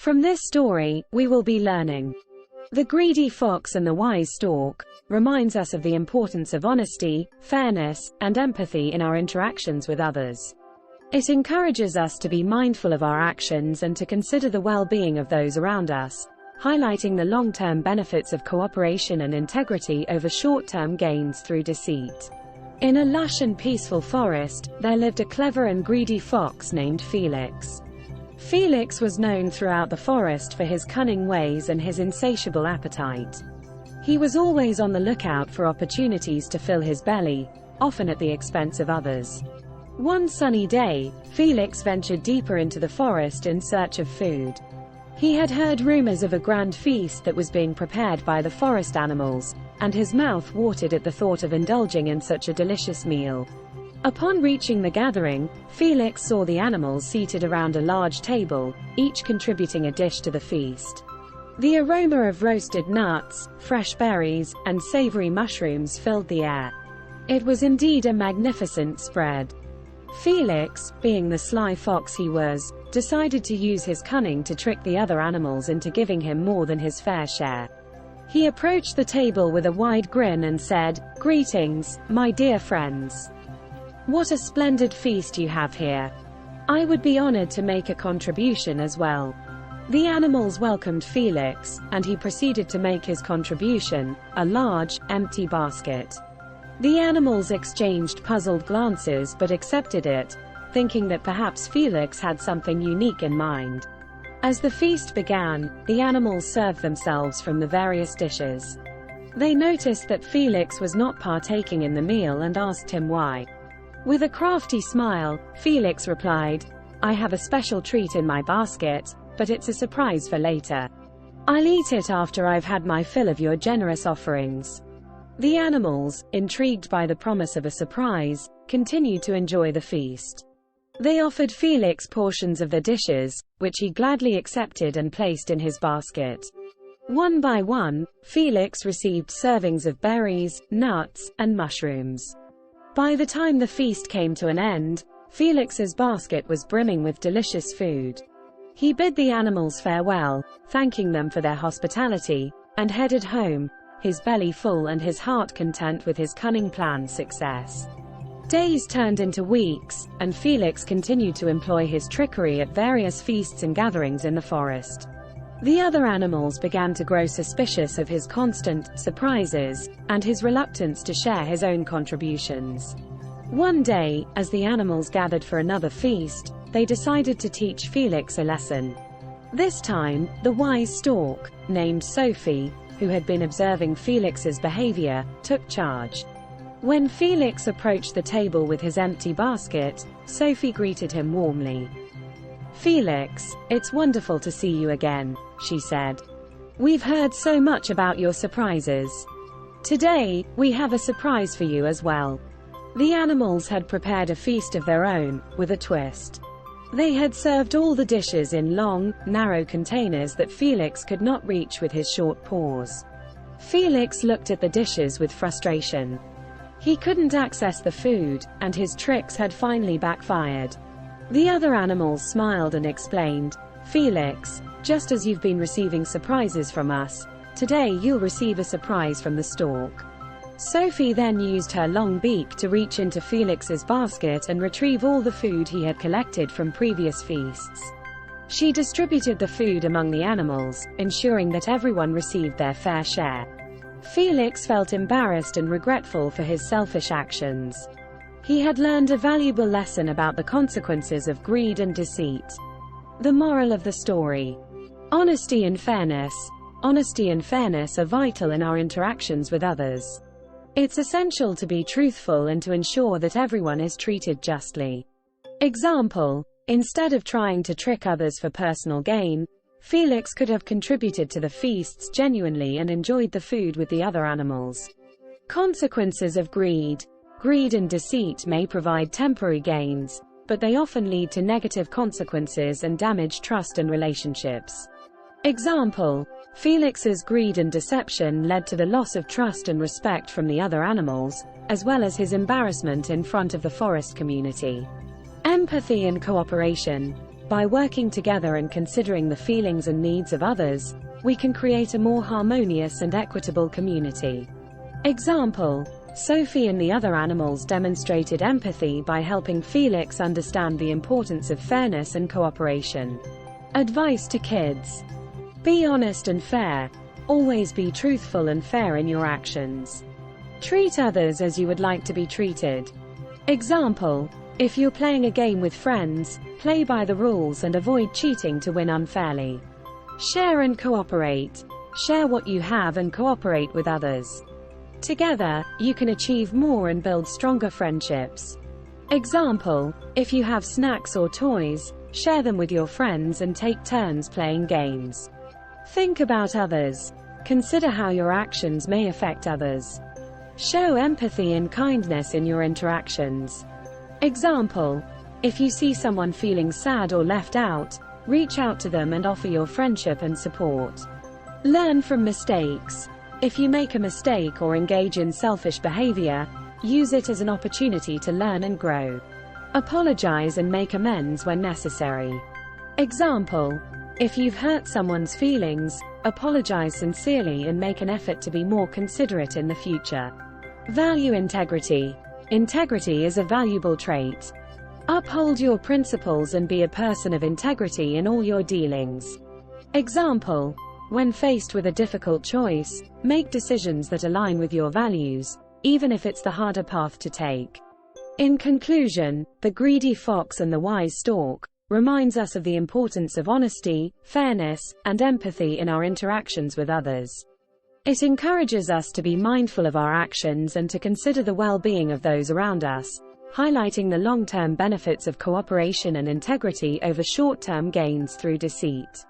From this story, we will be learning. The greedy fox and the wise stork reminds us of the importance of honesty, fairness, and empathy in our interactions with others. It encourages us to be mindful of our actions and to consider the well-being of those around us, highlighting the long-term benefits of cooperation and integrity over short-term gains through deceit. In a lush and peaceful forest, there lived a clever and greedy fox named Felix. Felix was known throughout the forest for his cunning ways and his insatiable appetite. He was always on the lookout for opportunities to fill his belly, often at the expense of others. One sunny day, Felix ventured deeper into the forest in search of food. He had heard rumors of a grand feast that was being prepared by the forest animals, and his mouth watered at the thought of indulging in such a delicious meal. Upon reaching the gathering, Felix saw the animals seated around a large table, each contributing a dish to the feast. The aroma of roasted nuts, fresh berries, and savory mushrooms filled the air. It was indeed a magnificent spread. Felix, being the sly fox he was, decided to use his cunning to trick the other animals into giving him more than his fair share. He approached the table with a wide grin and said, "Greetings, my dear friends. What a splendid feast you have here. I would be honored to make a contribution as well." The animals welcomed Felix, and he proceeded to make his contribution, a large, empty basket. The animals exchanged puzzled glances but accepted it, thinking that perhaps Felix had something unique in mind. As the feast began, the animals served themselves from the various dishes. They noticed that Felix was not partaking in the meal and asked him why. With a crafty smile, Felix replied, "I have a special treat in my basket, but it's a surprise for later. I'll eat it after I've had my fill of your generous offerings." The animals, intrigued by the promise of a surprise, continued to enjoy the feast. They offered Felix portions of the dishes, which he gladly accepted and placed in his basket. One by one, Felix received servings of berries, nuts, and mushrooms. By the time the feast came to an end, Felix's basket was brimming with delicious food. He bid the animals farewell, thanking them for their hospitality, and headed home, his belly full and his heart content with his cunning plan's success. Days turned into weeks, and Felix continued to employ his trickery at various feasts and gatherings in the forest. The other animals began to grow suspicious of his constant surprises, and his reluctance to share his own contributions. One day, as the animals gathered for another feast, they decided to teach Felix a lesson. This time, the wise stork, named Sophie, who had been observing Felix's behavior, took charge. When Felix approached the table with his empty basket, Sophie greeted him warmly. "Felix, it's wonderful to see you again," she said. "We've heard so much about your surprises. Today, we have a surprise for you as well." The animals had prepared a feast of their own, with a twist. They had served all the dishes in long, narrow containers that Felix could not reach with his short paws. Felix looked at the dishes with frustration. He couldn't access the food, and his tricks had finally backfired. The other animals smiled and explained, "Felix, just as you've been receiving surprises from us, today you'll receive a surprise from the stork." Sophie then used her long beak to reach into Felix's basket and retrieve all the food he had collected from previous feasts. She distributed the food among the animals, ensuring that everyone received their fair share. Felix felt embarrassed and regretful for his selfish actions. He had learned a valuable lesson about the consequences of greed and deceit. The moral of the story: honesty and fairness. Honesty and fairness are vital in our interactions with others. It's essential to be truthful and to ensure that everyone is treated justly. Example: instead of trying to trick others for personal gain, Felix could have contributed to the feasts genuinely and enjoyed the food with the other animals. Consequences of greed. Greed and deceit may provide temporary gains, but they often lead to negative consequences and damage trust and relationships. Example: Felix's greed and deception led to the loss of trust and respect from the other animals, as well as his embarrassment in front of the forest community. Empathy and cooperation. By working together and considering the feelings and needs of others, we can create a more harmonious and equitable community. Example: Sophie and the other animals demonstrated empathy by helping Felix understand the importance of fairness and cooperation. Advice to kids: be honest and fair. Always be truthful and fair in your actions. Treat others as you would like to be treated. Example: if you're playing a game with friends, play by the rules and avoid cheating to win unfairly. Share and cooperate. Share what you have and cooperate with others. Together, you can achieve more and build stronger friendships. Example: if you have snacks or toys, share them with your friends and take turns playing games. Think about others. Consider how your actions may affect others. Show empathy and kindness in your interactions. Example: if you see someone feeling sad or left out, reach out to them and offer your friendship and support. Learn from mistakes. If you make a mistake or engage in selfish behavior, use it as an opportunity to learn and grow. Apologize and make amends when necessary. Example: if you've hurt someone's feelings, apologize sincerely and make an effort to be more considerate in the future. Value integrity. Integrity is a valuable trait. Uphold your principles and be a person of integrity in all your dealings. Example: when faced with a difficult choice, make decisions that align with your values, even if it's the harder path to take. In conclusion, The Greedy Fox and the Wise Stork reminds us of the importance of honesty, fairness, and empathy in our interactions with others. It encourages us to be mindful of our actions and to consider the well-being of those around us, highlighting the long-term benefits of cooperation and integrity over short-term gains through deceit.